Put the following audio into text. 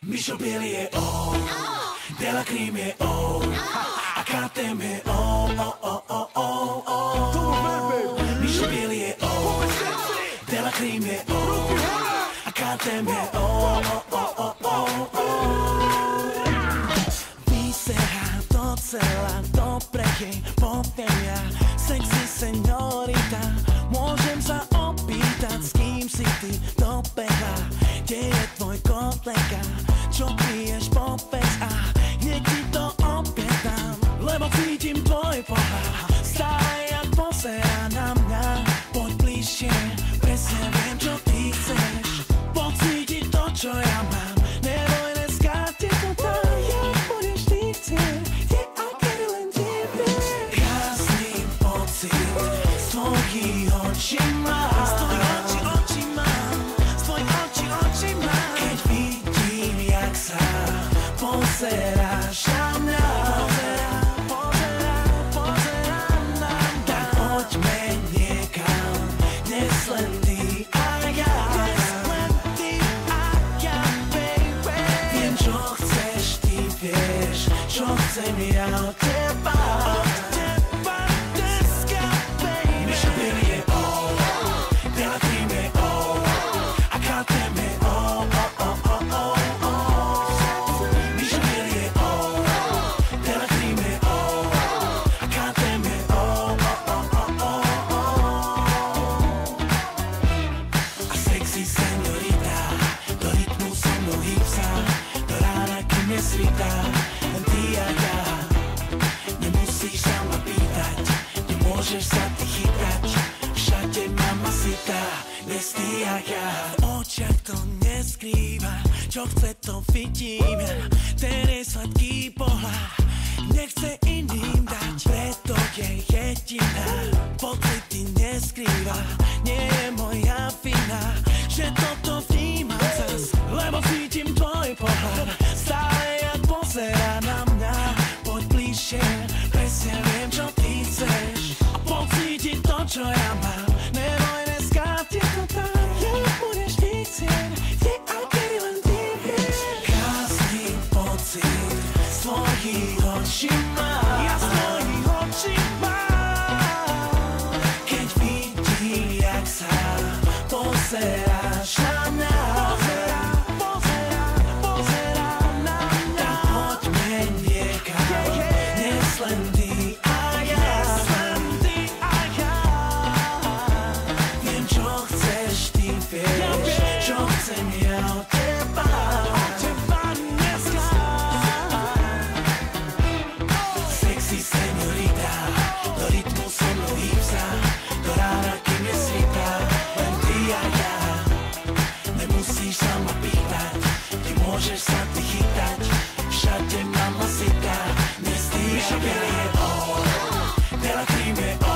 Mišo Bielý je on, Dela Cream je on, a KTM je on. Mišo Bielý je on, Dela Cream je on, a KTM je on. Vyserá to celá, dobre jej poviem ja, sexy señorita. Môžem sa opýtať, s kým si ty dobehla, kde je tvoj kolega, čo piješ, povedz a hneď ti to opätám, lebo cítim tvoj pohľad, stále jak pozerá na mňa. Poď bližšie, presne viem, čo ty chceš, pocítiť to, čo ja mám. Neboj, dneska ti to dám, jak budeš ty chcieť, kde a kedy len ty vieš. Krásny pocit z tvojich očí mám, z tvojich očí mám, z tvojich očí mám. Keď vidím, jak sa pozeráš na mňa, pozerám na mňa, tak poďme niekam, dnes len ty a ja, baby. Viem, čo chceš, ty vieš, čo chcem ja od teba. Dneska, baby. Mišo Bielý je on, Dela Cream je on, a KTM je on. Mišo Bielý je on, Dela Cream je on, a KTM je on. A sexy señorita, do rytmu so mnou hýb sa, do rána, kým nesvítá, len ty a ja. Nemusíš sa ma pýtať, nemôžeš sa ty chytať, všade mama sita, dnes ty a ja. V očiach to neskrýva, čo chce to vidím, ten je sladký pohľad, nechce iným dať, preto je jediná, pocity neskrýva, nie je moja vina, že toto vnímam zas, lebo cítim tvoj pohľad, stále jak pozerá na mňa. Poď bližšie, presne viem, čo ty chceš, a pocítiť to, čo ja mám. Neboj, dneska ti to dám, jak budeš ty chcieť, kde a kedy len ty vieš. Krásny pocit z tvojich očí mám, ja z tvojich očí mám. Keď vidím, jak sa pozeráš na mňa, pozerám na mňa, tak poďme niekam, dnes len ty a ja. Viem, čo chceš, ty vieš, čo chcem ja od teba. Dneska. Sexy señorita, do rytmu so mnou hýb sa, do rána, kým nesvítá, len ty a ja. Nemusíš sa ma pýtať, nemôžeš sa ty chytať, všade mama sita, dnes ty a ja. Mišo Bielý je on, Dela Cream je on.